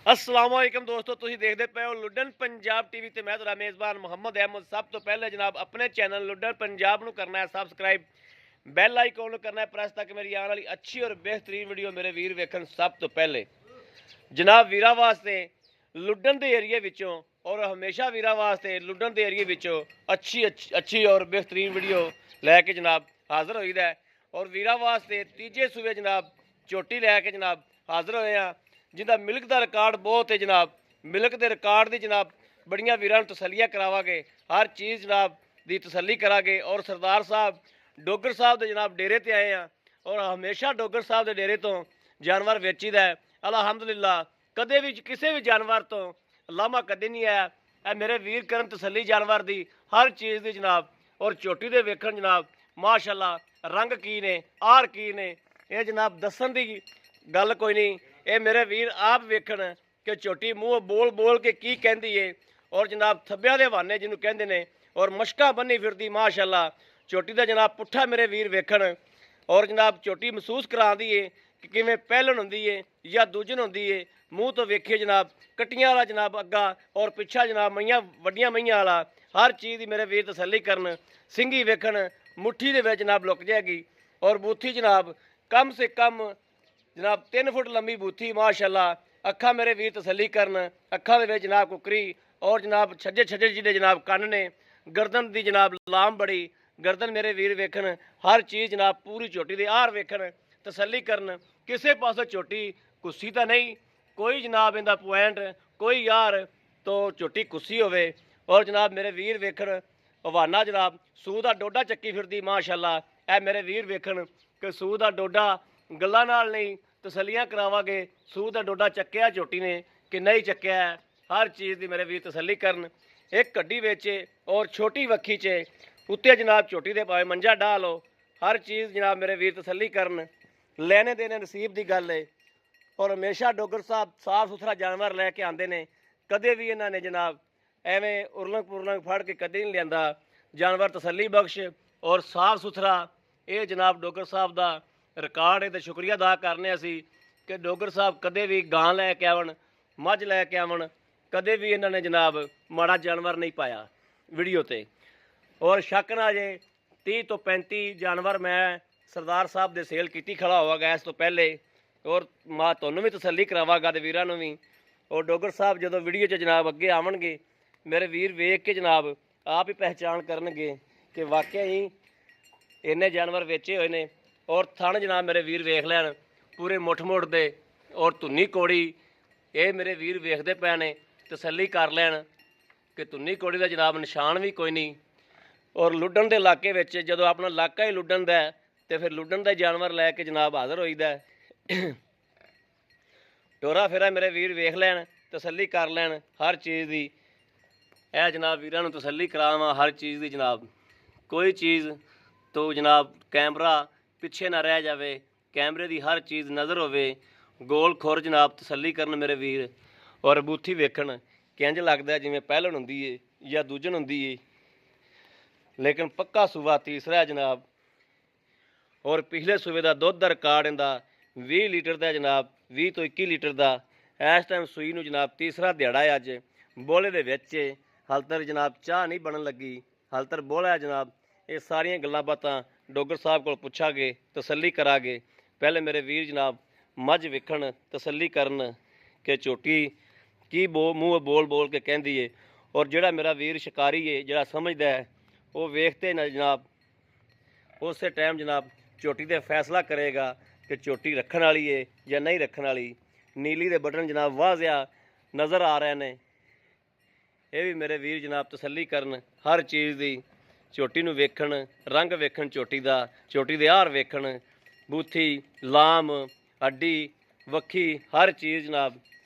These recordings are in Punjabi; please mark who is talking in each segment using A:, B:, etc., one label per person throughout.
A: अस्सलाम वालेकुम दोस्तों, तुसीं देखदे पे हो लुडन पंजाब टीवी ते मैं तुहाडा मेज़बान मोहम्मद अहमद। सब तो पहले जनाब अपने चैनल लुडन पंजाब नूं करना है सबसक्राइब, बैल आइकॉन नूं करना है प्रेस ताकि मेरी आने वाली अच्छी और बेहतरीन वीडियो मेरे वीर वेखन सब तो पहले। जनाब वीरां वास्ते लुडन दे एरिए विचों और हमेशा वीरां वास्ते लुडन दे एरिए विचों अच्छी और बेहतरीन वीडियो लैके जनाब हाज़र होईदा है। और वीरां वास्ते तीजे सूबे जनाब झोटी लैके जनाब हाज़र होए हैं, जिंदा मिल्क का रिकॉर्ड बहुत है जनाब। मिल्क के रिकॉर्ड की जनाब बड़िया वीरां तसलियां करावांगे, हर चीज़ जनाब की तसली करांगे। और सरदार साहब डोगर साहब के जनाब डेरे ते आए हैं और हमेशा डोगर साहब के डेरे तो जानवर वेचीदा है अलहमदुलिल्लाह। कदे भी किसी भी जानवर तो लामा कदे नहीं आया। ए मेरे वीर करन तसली जानवर की हर चीज़ की जनाब। और झोटी दे वेखण जनाब माशाअल्लाह रंग की ने आर की ने ये जनाब दसन की गल कोई नहीं। ये मेरे वीर आप वेखण कि झोटी मूँह बोल बोल के की कहती है। और जनाब थब्बिया दे हवाने जिन्हों कहते हैं और मशका बनी फिरती माशाअल्लाह। झोटी का जनाब पुट्ठा मेरे वीर वेखण और जनाब झोटी महसूस कराती है कि किवें पहलन होंदी है या दूजन होंदी है। मूँह तो वेखिए जनाब कट्टियां वाला जनाब अग्गा और पिछा जनाब मईयां वड्डियां मईयां वाला हर चीज़ की मेरे वीर तसली करन। सिंगी वेखण मुट्ठी दे विच जनाब लुक जाएगी और बूथी जनाब कम से कम जनाब 3 फुट लंबी बूथी माशाअल्लाह। अखा मेरे वीर तसली करन अखा दे विच जनाब कुकरी और जनाब छज्जे छज्जे जिहड़े जनाब कन्न ने गर्दन की जनाब लाम बड़ी गर्दन मेरे वीर वेखण हर चीज़ जनाब पूरी झोटी दे आर वेखण तसली करन। किसी पासों झोटी कुस्सी तो नहीं कोई जनाब इहदा पॉइंट कोई यार तो झोटी कुस्सी होवे। और जनाब मेरे वीर वेखण हवाना जनाब सूह दा डोडा चक्की फिरदी माशाअल्लाह। ए मेरे वीर वेखण कि सूह दा डोडा गल्लां नाल नहीं तसलियां करावांगे सूह दा डोडा चक्किया झोटी ने कि नहीं चक्किया है। हर चीज़ की मेरे वीर तसली करन। एक कड्डी वेचे और छोटी वक्खी च उत्ते जनाब झोटी दे भावें मंजा डाह लो हर चीज़ जनाब मेरे वीर तसली करन। लेने देने नसीब की गल है और हमेशा डोगर साहब साफ सुथरा जानवर लैके आते हैं। कदे भी इन्हों ने जनाब एवें उरलंग पुरलंग फड़ के कदे नहीं लिया जानवर तसली बख्श और साफ सुथरा। ये जनाब डोगर साहब का रिकॉर्ड है तो शुक्रिया अदा करने असी कि डोगर साहब कदे भी गां लैके आवन मझ लैके आवन कदे भी इन्होंने जनाब माड़ा जानवर नहीं पाया वीडियो ते। और शक ना जे 30 तो 35 जानवर मैं सरदार साहब दे सेल की खड़ा होगा इस तो पहले और मां तुहानूं भी तसली करावांगा ते वीरां नूं भी। और डोगर साहब जो वीडियो च जनाब अगे आवणगे मेरे वीर वेख के जनाब आप ही पहचान करनगे कि वाकई ही इन्ने जानवर वेचे हुए ने। और थण जनाब मेरे वीर वेख लैन पूरे मुठ मुठ दे और धुन्नी कौड़ी ये मेरे वीर वेखते पे ने तसली कर लैन कि धुन्नी कौड़ी का जनाब निशान भी कोई नहीं। और लुडन के इलाके में जो अपना इलाका ही लुडन का है तो फिर लुडन का जानवर लैके जनाब हाज़र होईदा है। टोरा फेरा मेरे वीर वेख लैन तसली कर लैन हर चीज़ की। यह जनाब वीरां नूं तसली करावां हर चीज़ की जनाब। कोई चीज़ तो जनाब कैमरा पिछे ना रह जाए कैमरे की हर चीज़ नज़र होवे गोल खोर जनाब तसली करन मेरे वीर। और बूथी वेखण कि इंज लगदा जिवें पहलन हुंदी है या दूजन हुंदी है लेकिन पक्का सूबा तीसरा है जनाब। और पिछले सूबे का दुध का रिकॉर्ड इहदा 20 लीटर का जनाब 20 तो 21 लीटर का इस टाइम सूई नूं जनाब तीसरा दिहाड़ा है अज बोले दे विच। हाल तक जनाब चाह नहीं बनन लगी हाल तक बोला है जनाब। ये सारियां गल्लां बातां डोगर साहब को पुछांगे तसली करांगे। पहले मेरे वीर जनाब मझ वेखण तसली करन कि झोटी की मूँह बोल बोल के कहती है। और जिहड़ा मेरा वीर शिकारी है जिहड़ा समझदा है वो वेखते न जनाब उस टाइम जनाब झोटी ते फैसला करेगा कि झोटी रखण वाली है या नहीं रखण वाली। नीली दे बटन जनाब वाजिया नज़र आ रहे हैं। ये भी मेरे वीर जनाब तसली करन हर चीज़ की। झोटी नूं वेखण रंग वेखण झोटी का झोटी दे हार वेखण बूथी लाम हड्डी वक्खी हर चीज़ जनाब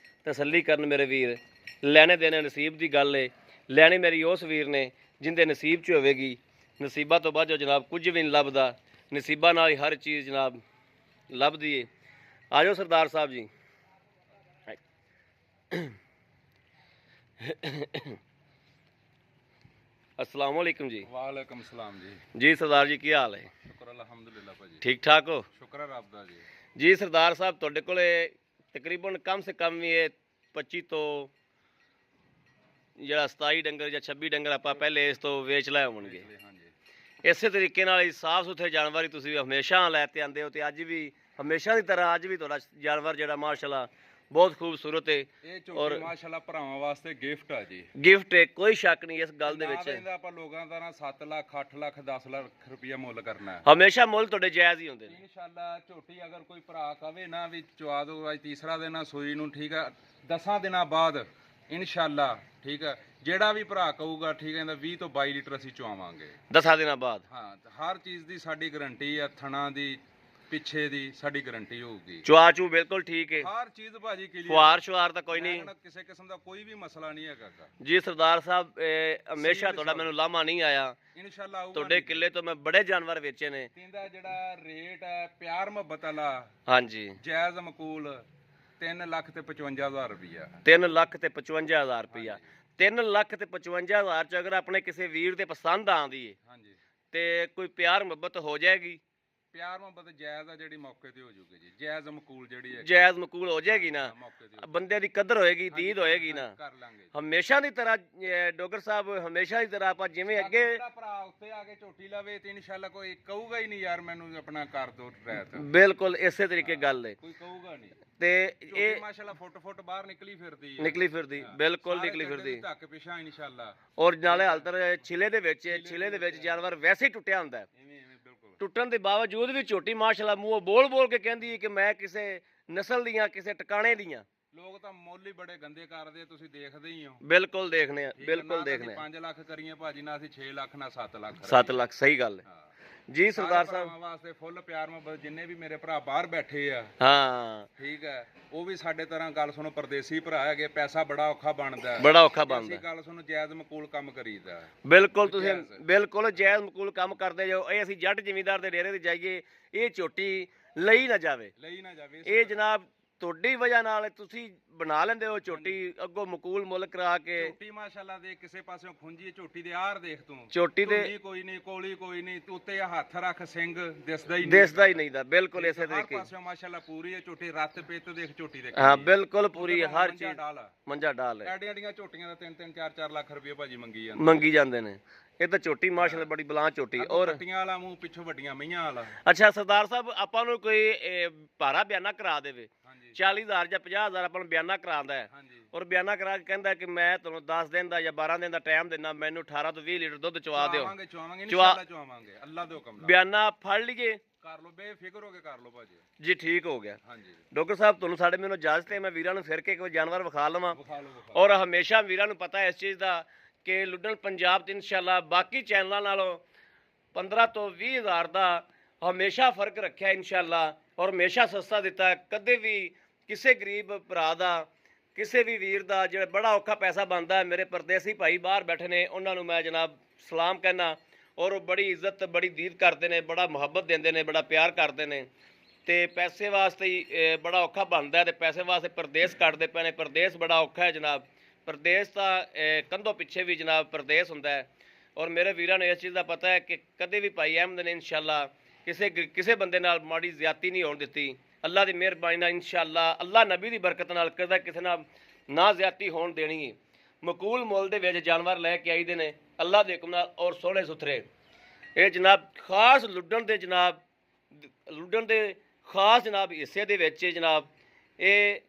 A: तसली करन मेरे वीर। लैने देने नसीब की गल है लैनी मेरी उस वीर ने जिंदे नसीब च होवेगी। नसीबा तो बाद जनाब कुछ भी नहीं लभदा नसीबा नाल ही हर चीज़ जनाब लभदी है। आ जाओ सरदार साहब जी। अस्सलाम वालेकुम जी।
B: वालेकुम सलाम जी।
A: जी सरदार जी की हाल है?
B: शुक्र अल्हम्दुलिल्लाह भाजी
A: ठीक ठाक हो?
B: शुक्र है रब दा जी।
A: जी सरदार साहब तुहाडे कोले तकरीबन कम से कम भी ये 25 ਤੋਂ ਜਿਹੜਾ 27 ਡੰਗਰ ਜਾਂ 26 ਡੰਗਰ ਆਪਾਂ ਪਹਿਲੇ ਇਸ ਤੋਂ ਵੇਚ ਲਏ ਹੋਣਗੇ।
B: ਹਾਂਜੀ
A: ਇਸੇ ਤਰੀਕੇ ਨਾਲ ਹੀ ਸਾਫ ਸੁਥਰੇ ਜਾਨਵਰ ਹੀ ਤੁਸੀਂ ਹਮੇਸ਼ਾ ਲੈ ਤੇ ਆਉਂਦੇ ਹੋ ਤੇ ਅੱਜ ਵੀ ਹਮੇਸ਼ਾ ਦੀ ਤਰ੍ਹਾਂ ਅੱਜ ਵੀ ਤੁਹਾਡਾ ਜਾਨਵਰ ਜਿਹੜਾ ਮਾਸ਼ਾਅੱਲਾ ਬਹੁਤ ਖੂਬਸੂਰਤ ਹੈ
B: ਇਹ ਝੋਟੀ ਮਾਸ਼ਾਅੱਲਾ ਭਰਾਵਾਂ ਵਾਸਤੇ ਗਿਫਟ ਆ ਜੀ।
A: ਗਿਫਟ ਹੈ, ਕੋਈ ਸ਼ੱਕ ਨਹੀਂ ਇਸ ਗੱਲ ਦੇ ਵਿੱਚ।
B: ਇਹਦਾ ਆਪਾਂ ਲੋਕਾਂ ਦਾ ਨਾ 7 ਲੱਖ 8 ਲੱਖ 10 ਲੱਖ ਰੁਪਇਆ ਮੁੱਲ ਕਰਨਾ ਹੈ।
A: ਹਮੇਸ਼ਾ ਮੁੱਲ ਤੁਹਾਡੇ ਜਾਇਜ਼ ਹੀ ਹੁੰਦੇ ਨੇ।
B: ਇਨਸ਼ਾਅੱਲਾ ਝੋਟੀ ਅਗਰ ਕੋਈ ਭਰਾ ਕਵੇ ਨਾ ਵੀ ਚਵਾ ਦੋ ਅੱਜ ਤੀਸਰਾ ਦਿਨ ਆ ਸੂਈ ਨੂੰ, ਠੀਕ ਆ 10 ਦਿਨਾਂ ਬਾਅਦ ਇਨਸ਼ਾਅੱਲਾ, ਠੀਕ ਆ ਜਿਹੜਾ ਵੀ ਭਰਾ ਕਹੂਗਾ, ਠੀਕ ਹੈ 20 ਤੋਂ 22 ਲੀਟਰ ਅਸੀਂ ਚਵਾਵਾਂਗੇ
A: 10 ਦਿਨਾਂ ਬਾਅਦ।
B: ਹਾਂ ਹਰ ਚੀਜ਼ ਦੀ ਸਾਡੀ ਗਾਰੰਟੀ ਆ, ਥਣਾ ਦੀ ਪਿੱਛੇ ਦੀ ਸਾਡੀ ਗਾਰੰਟੀ ਹੋਊਗੀ।
A: ਚੁਆਚੂ ਬਿਲਕੁਲ ਠੀਕ ਹੈ,
B: ਹਰ ਚੀਜ਼ ਭਾਜੀ ਕਲੀਅਰ,
A: ਫੁਆਰ ਸ਼ੁਆਰ ਤਾਂ ਕੋਈ ਨਹੀਂ,
B: ਕਿਸੇ ਕਿਸਮ ਦਾ ਕੋਈ ਵੀ ਮਸਲਾ ਨਹੀਂ ਹੈਗਾ
A: ਜੀ। ਸਰਦਾਰ ਸਾਹਿਬ ਹਮੇਸ਼ਾ ਤੁਹਾਡਾ ਮੈਨੂੰ ਲਾਮਾ ਨਹੀਂ ਆਇਆ,
B: ਇਨਸ਼ਾਅੱਲਾ ਆਊਗਾ।
A: ਤੁਹਾਡੇ ਕਿੱਲੇ ਤੋਂ ਮੈਂ ਬੜੇ ਜਾਨਵਰ ਵੇਚੇ ਨੇ।
B: ਇਹਦਾ ਜਿਹੜਾ ਰੇਟ ਹੈ ਪਿਆਰ ਮੁਹੱਬਤ ਵਾਲਾ,
A: ਹਾਂਜੀ
B: ਜਾਇਜ਼ ਮਕੂਲ 3 ਲੱਖ ਤੇ 55,000 ਰੁਪਇਆ।
A: 3 ਲੱਖ ਤੇ 55,000 ਰੁਪਇਆ। 3 ਲੱਖ ਤੇ 55,000 ਚ ਅਗਰ ਆਪਣੇ ਕਿਸੇ ਵੀਰ ਦੇ ਪਸੰਦ ਆਉਂਦੀ ਹੈ
B: ਹਾਂਜੀ
A: ਤੇ ਕੋਈ ਪਿਆਰ ਮੁਹੱਬਤ ਹੋ ਜਾਏਗੀ।
B: ਪਿਆਰ ਮੁਹੱਬਤ ਜਾਇਜ਼ ਆ ਜਿਹੜੀ ਮੌਕੇ ਤੇ ਹੋ ਜੂਗੀ ਜੀ, ਜਾਇਜ਼ ਮਕੂਲ ਜਿਹੜੀ ਹੈ
A: ਜਾਇਜ਼ ਮਕੂਲ ਹੋ ਜਾਏਗੀ ਨਾ,
B: ਮੌਕੇ ਤੇ
A: ਬੰਦੇ ਦੀ ਕਦਰ ਹੋਏਗੀ, ਦੀਦ ਹੋਏਗੀ ਨਾ।
B: ਕਰ ਲਾਂਗੇ
A: ਹਮੇਸ਼ਾ ਦੀ ਤਰ੍ਹਾਂ ਡੋਗਰ ਸਾਹਿਬ ਹਮੇਸ਼ਾ ਦੀ ਤਰ੍ਹਾਂ ਆਪਾਂ ਜਿਵੇਂ ਅੱਗੇ
B: ਜਿਹੜਾ ਭਰਾ ਉੱਤੇ ਆ ਕੇ ਝੋਟੀ ਲਵੇ ਤੇ ਇਨਸ਼ਾਅੱਲਾ ਕੋਈ ਕਹੂਗਾ ਹੀ ਨਹੀਂ ਯਾਰ ਮੈਨੂੰ ਆਪਣਾ ਕਰ ਦੋ ਰਹਿਤ,
A: ਬਿਲਕੁਲ ਇਸੇ ਤਰੀਕੇ ਗੱਲ ਹੈ।
B: ਕੋਈ ਕਹੂਗਾ ਨਹੀਂ।
A: ਤੇ
B: ਝੋਟੀ
A: ਇਹ
B: ਮਾਸ਼ਾਅੱਲਾ ਫੁੱਟ ਬਾਹਰ ਨਿਕਲੀ ਫਿਰਦੀ ਹੈ,
A: ਨਿਕਲੀ ਫਿਰਦੀ, ਬਿਲਕੁਲ ਨਿਕਲੀ ਫਿਰਦੀ।
B: ਧੱਕ ਪਿਛਾ ਇਨਸ਼ਾਅੱਲਾ।
A: ਔਰ ਨਾਲੇ ਹਾਲਤਰ ਛਿਲੇ ਦੇ ਵਿੱਚ ਜਾਨਵਰ ਵੈਸੇ ਹੀ ਟੁੱਟਿਆ ਹੁੰਦਾ ਹੈ।
B: ਬਿਲਕੁਲ
A: ਟੁੱਟਣ ਦੇ ਬਾਵਜੂਦ ਵੀ ਝੋਟੀ ਮਾਸ਼ਾਅੱਲਾ ਮੂੰਹੋਂ ਬੋਲ ਕੇ ਕਹਿੰਦੀ ਹੈ ਕਿ ਮੈਂ ਕਿਸੇ ਨਸਲ ਦੀਆਂ, ਕਿਸੇ ਟਿਕਾਣੇ ਦੀਆਂ।
B: ਲੋਕ ਤਾਂ ਮੁੱਲ ਹੀ ਬੜੇ ਗੰਦੇ ਕਰਦੇ, ਤੁਸੀਂ ਦੇਖਦੇ ਹੀ ਹੋ।
A: ਬਿਲਕੁਲ ਦੇਖਨੇ ਆ, ਬਿਲਕੁਲ ਦੇਖਨੇ ਆ।
B: 5 ਲੱਖ ਕਰੀਏ ਭਾਜੀ ਨਾ, ਅਸੀਂ 6 ਲੱਖ ਨਾ 7 ਲੱਖ
A: 7 ਲੱਖ ਸਹੀ ਗੱਲ ਹੈ ਜੀ। ਸਰਦਾਰ
B: ਸਾਹਿਬ
A: ਸਾਹਿਬ
B: ਵਾਸਤੇ ਫੁੱਲ ਪਿਆਰ ਮੁਹੱਬਤ, ਜਿੰਨੇ ਵੀ ਮੇਰੇ ਭਰਾ ਬਾਹਰ ਬੈਠੇ ਆ,
A: ਹਾਂ
B: ਠੀਕ ਹੈ, ਉਹ ਵੀ ਸਾਡੇ ਤਰ੍ਹਾਂ ਗੱਲ ਸੁਣੋ, ਪਰਦੇਸੀ ਭਰਾ ਹੈਗੇ, ਪੈਸਾ ਬੜਾ ਔਖਾ ਬਣਦਾ,
A: ਬੜਾ ਔਖਾ ਬਣਦਾ।
B: ਅਸੀਂ ਗੱਲ ਸੁਣੋ ਜਾਇਜ਼ ਮਕੂਲ ਕੰਮ ਕਰੀਦਾ।
A: ਬਿਲਕੁਲ ਤੁਸੀਂ ਬਿਲਕੁਲ ਜਾਇਜ਼ ਮਕੂਲ ਕੰਮ ਕਰਦੇ ਜਾਓ। ਇਹ ਅਸੀਂ ਜੱਟ ਜ਼ਿਮੀਂਦਾਰ ਦੇ ਡੇਰੇ ਤੇ ਜਾਈਏ, ਇਹ ਝੋਟੀ ਲਈ ਨਾ ਜਾਵੇ, ਇਹ ਜਨਾਬ ਤੁਹਾਡੀ ਵਜ੍ਹਾ ਨਾਲ ਤੁਸੀਂ ਬਣਾ ਲੈਂਦੇ ਹੋ ਝੋਟੀ ਅੱਗੋਂ ਮਕੂਲ ਮੁੱਲ ਕਰਾ ਕੇ।
B: ਝੋਟੀ ਮਾਸ਼ਾਅੱਲਾ ਦੇ ਕਿਸੇ ਪਾਸਿਓਂ ਖੁੰਜੀ, ਝੋਟੀ ਦੇ ਆਰ ਦੇਖ ਤੂੰ,
A: ਝੋਟੀ ਦੇ
B: ਕੋਈ ਨਹੀਂ, ਕੋਲੀ ਕੋਈ ਨਹੀਂ, ਉੱਤੇ ਹੱਥ ਰੱਖ, ਸਿੰਘ ਦਿਸਦਾ ਹੀ
A: ਨਹੀਂ ਦਾ। ਬਿਲਕੁਲ ਇਸੇ ਤਰੀਕੇ
B: ਹਰ ਪਾਸਿਓਂ ਮਾਸ਼ਾਅੱਲਾ ਪੂਰੀ ਹੈ ਝੋਟੀ। ਰੱਤ ਪਿੱਤ ਦੇਖ ਝੋਟੀ ਦੇ,
A: ਹਾਂ ਬਿਲਕੁਲ ਪੂਰੀ ਹੈ ਹਰ ਚੀਜ਼। ਮੰਜਾ ਡਾਲ ਹੈ,
B: ਐਡੀਆਂ ਝੋਟੀਆਂ ਦਾ 3-3 4-4 ਲੱਖ ਰੁਪਏ ਭਾਜੀ
A: ਮੰਗੀ ਜਾਂਦੇ ਨੇ। ਇਹ ਤਾਂ ਝੋਟੀ ਮਾਸ਼ਾਅੱਲਾ ਬੜੀ ਬਲਾਂ ਝੋਟੀ। ਔਰ
B: ਕੱਟੀਆਂ ਵਾਲਾ ਮੂੰਹ, ਪਿੱਛੋਂ ਵੱਡੀਆਂ ਮਈਆਂ ਵਾਲਾ।
A: ਅੱਛਾ ਸਰਦਾਰ ਸਾਹਿਬ, ਆਪਾਂ ਨੂੰ ਕੋਈ ਭਾਰਾ ਬਿਆਨਾ ਕਰਾ ਦੇਵੇ, 40,000 ਜਾਂ 50,000 ਆਪਾਂ ਨੂੰ ਬਿਆਨਾ ਕਰਾਉਂਦਾ ਹੈ, ਔਰ ਬਿਆਨਾ ਕਰਾ ਕੇ ਕਹਿੰਦਾ ਕਿ ਮੈਂ ਤੁਹਾਨੂੰ 10 ਦਿਨ ਦਾ ਜਾਂ 12 ਦਿਨ ਦਾ ਟਾਈਮ ਦਿੰਦਾ, ਮੈਨੂੰ 18 ਤੋਂ 20 ਲੀਟਰ ਦੁੱਧ ਚਵਾ ਦਿਓ।
B: ਚਵਾਵਾਂਗੇ ਅੱਲਾ ਦੇ ਹੁਕਮ ਨਾਲ।
A: ਬਿਆਨਾ ਫੜ ਲਈਏ,
B: ਕਰ ਲਓ, ਬੇਫਿਕਰ ਹੋ ਕੇ ਕਰ ਲਓ ਭਾਜੀ
A: ਜੀ। ਠੀਕ ਹੋ ਗਿਆ
B: ਹਾਂਜੀ
A: ਡਾਕਟਰ ਸਾਹਿਬ, ਤੁਹਾਨੂੰ ਸਾਡੇ ਮੈਨੂੰ ਇਜਾਜ਼ਤ ਹੈ, ਮੈਂ ਵੀਰਾਂ ਨੂੰ ਫਿਰ ਕੇ ਕੋਈ ਜਾਨਵਰ ਵਿਖਾ ਲਵਾਂ। ਔਰ ਹਮੇਸ਼ਾ ਵੀਰਾਂ ਨੂੰ ਪਤਾ ਹੈ ਇਸ ਚੀਜ਼ ਦਾ ਕਿ ਲੁੱਡਣ ਪੰਜਾਬ ਤੇ ਇਨਸ਼ਾਅੱਲਾ ਬਾਕੀ ਚੈਨਲਾਂ ਨਾਲੋਂ 15 ਤੋਂ 20,000 ਦਾ ਹਮੇਸ਼ਾ ਫਰਕ ਰੱਖਿਆ ਇਨਸ਼ਾਅੱਲਾ, ਔਰ ਹਮੇਸ਼ਾ ਸਸਤਾ ਦਿੱਤਾ। ਕਦੇ ਵੀ ਕਿਸੇ ਗਰੀਬ ਭਰਾ ਦਾ, ਕਿਸੇ ਵੀ ਵੀਰ ਦਾ ਜਿਹੜਾ ਬੜਾ ਔਖਾ ਪੈਸਾ ਬਣਦਾ ਹੈ, ਮੇਰੇ ਪਰਦੇਸੀ ਭਾਈ ਬਾਹਰ ਬੈਠੇ ਨੇ, ਉਹਨਾਂ ਨੂੰ ਮੈਂ ਜਨਾਬ ਸਲਾਮ ਕਹਿਣਾ, ਔਰ ਉਹ ਬੜੀ ਇੱਜ਼ਤ, ਬੜੀ ਦੀਦ ਕਰਦੇ ਨੇ, ਬੜਾ ਮੁਹੱਬਤ ਦਿੰਦੇ ਨੇ, ਬੜਾ ਪਿਆਰ ਕਰਦੇ ਨੇ। ਤੇ ਪੈਸੇ ਵਾਸਤੇ ਹੀ ਬੜਾ ਔਖਾ ਬਣਦਾ ਹੈ, ਤੇ ਪੈਸੇ ਵਾਸਤੇ ਪਰਦੇਸ ਕੱਢਦੇ ਪਏ ਨੇ। ਪਰਦੇਸ ਬੜਾ ਔਖਾ ਹੈ ਜਨਾਬ, ਪਰਦੇਸ ਤਾਂ ਕੰਧੋਂ ਪਿੱਛੇ ਵੀ ਜਨਾਬ ਪਰਦੇਸ ਹੁੰਦਾ ਹੈ। ਔਰ ਮੇਰੇ ਵੀਰਾਂ ਨੂੰ ਇਸ ਚੀਜ਼ ਦਾ ਪਤਾ ਹੈ ਕਿ ਕਦੇ ਵੀ ਭਾਈ ਅਹਿਮਦ ਨੇ ਇਨਸ਼ਾਅੱਲਾ ਕਿਸੇ ਬੰਦੇ ਨਾਲ ਮਾੜੀ ਜ਼ਿਆਦਤੀ ਨਹੀਂ ਹੋਣ ਦਿੱਤੀ। ਅੱਲਾ ਦੀ ਮਿਹਰਬਾਨੀ ਨਾਲ ਇਨਸ਼ਾਅੱਲਾ, ਅੱਲਾ ਨਬੀ ਦੀ ਬਰਕਤ ਨਾਲ ਕਦੇ ਕਿਸੇ ਨਾਲ ਨਾ ਜ਼ਿਆਦਤੀ ਹੋਣ ਦੇਣੀ ਹੈ। ਮਕੂਲ ਮੁੱਲ ਦੇ ਵਿੱਚ ਜਾਨਵਰ ਲੈ ਕੇ ਆਈਦੇ ਨੇ ਅੱਲਾ ਦੇ ਹੁਕਮ ਨਾਲ, ਔਰ ਸੋਹਣੇ ਸੁਥਰੇ। ਇਹ ਜਨਾਬ ਖਾਸ ਲੁੱਡਣ ਦੇ ਖਾਸ ਜਨਾਬ ਹਿੱਸੇ ਦੇ ਵਿੱਚ ਜਨਾਬ ਇਹ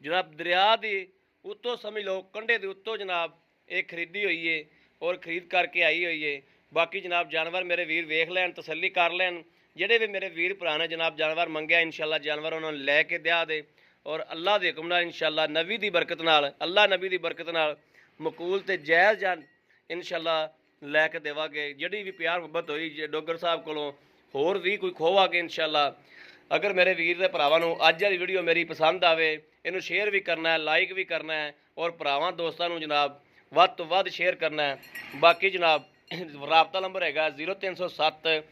A: ਜਨਾਬ ਦਰਿਆ ਦੇ ਉੱਤੋਂ ਸਮਝ ਲਓ, ਕੰਢੇ ਦੇ ਉੱਤੋਂ ਜਨਾਬ ਇਹ ਖਰੀਦੀ ਹੋਈ ਏ, ਔਰ ਖਰੀਦ ਕਰਕੇ ਆਈ ਹੋਈ ਏ। ਬਾਕੀ ਜਨਾਬ ਜਾਨਵਰ ਮੇਰੇ ਵੀਰ ਵੇਖ ਲੈਣ, ਤਸੱਲੀ ਕਰ ਲੈਣ। ਜਿਹੜੇ ਵੀ ਮੇਰੇ ਵੀਰ ਭਰਾ ਨੇ ਜਨਾਬ ਜਾਨਵਰ ਮੰਗਿਆ, ਇਨਸ਼ਾਅੱਲਾ ਜਾਨਵਰ ਉਹਨਾਂ ਨੂੰ ਲੈ ਕੇ ਦਿਆ ਦੇ, ਔਰ ਅੱਲਾ ਦੇ ਹੁਕਮ ਨਾਲ ਇਨਸ਼ਾਅੱਲਾ ਨਬੀ ਦੀ ਬਰਕਤ ਨਾਲ, ਅੱਲਾ ਨਬੀ ਦੀ ਬਰਕਤ ਨਾਲ ਮਕੂਲ ਤੇ ਜਾਇਜ਼ ਜਾਨ ਇਨਸ਼ਾਅੱਲਾ ਲੈ ਕੇ ਦੇਵਾਂਗੇ। ਜਿਹੜੀ ਵੀ ਪਿਆਰ ਮੁਹੱਬਤ ਹੋਈ ਡੋਗਰ ਸਾਹਿਬ ਕੋਲੋਂ, ਹੋਰ ਵੀ ਕੋਈ ਖੋਵਾਂਗੇ ਇਨਸ਼ਾਅੱਲਾ। ਅਗਰ ਮੇਰੇ ਵੀਰ ਦੇ ਭਰਾਵਾਂ ਨੂੰ ਅੱਜ ਵਾਲੀ ਵੀਡੀਓ ਮੇਰੀ ਪਸੰਦ ਆਵੇ, ਇਹਨੂੰ ਸ਼ੇਅਰ ਵੀ ਕਰਨਾ ਹੈ, ਲਾਈਕ ਵੀ ਕਰਨਾ ਹੈ, ਔਰ ਭਰਾਵਾਂ ਦੋਸਤਾਂ ਨੂੰ ਜਨਾਬ ਵੱਧ ਤੋਂ ਵੱਧ ਸ਼ੇਅਰ ਕਰਨਾ ਹੈ। ਬਾਕੀ ਜਨਾਬ ਰਾਬਤਾ ਨੰਬਰ ਹੈਗਾ 0307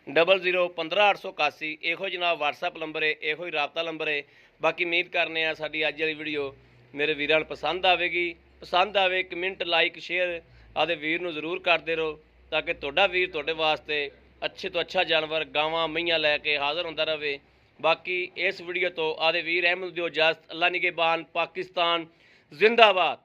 A: 00 15881, ਇਹੋ ਜਨਾਬ WhatsApp ਨੰਬਰ ਹੈ, ਇਹੋ ਹੀ ਰਾਬਤਾ ਨੰਬਰ ਹੈ। ਬਾਕੀ ਉਮੀਦ ਕਰਨੇ ਆ ਸਾਡੀ ਅੱਜ ਵਾਲੀ ਵੀਡੀਓ ਮੇਰੇ ਵੀਰਾਂ ਨੂੰ ਪਸੰਦ ਆਵੇਗੀ। ਪਸੰਦ ਆਵੇ ਕਮੈਂਟ, ਲਾਈਕ, ਸ਼ੇਅਰ ਆਦੇ ਵੀਰ ਨੂੰ ਜ਼ਰੂਰ ਕਰਦੇ ਰਹੋ, ਤਾਂ ਕਿ ਤੁਹਾਡਾ ਵੀਰ ਤੁਹਾਡੇ ਵਾਸਤੇ ਅੱਛੇ ਤੋਂ ਅੱਛਾ ਜਾਨਵਰ, ਗਾਵਾਂ, ਮਈਆਂ ਲੈ ਕੇ ਹਾਜ਼ਰ ਹੁੰਦਾ ਰਹੇ। ਬਾਕੀ ਇਸ ਵੀਡੀਓ ਤੋਂ ਆਦੇ ਵੀਰ ਅਹਿਮਦ ਦਿਓ ਇਜਾਜ਼ਤ। ਅੱਲਾ ਨਿਗਹਿਬਾਨ। ਪਾਕਿਸਤਾਨ ਜ਼ਿੰਦਾਬਾਦ।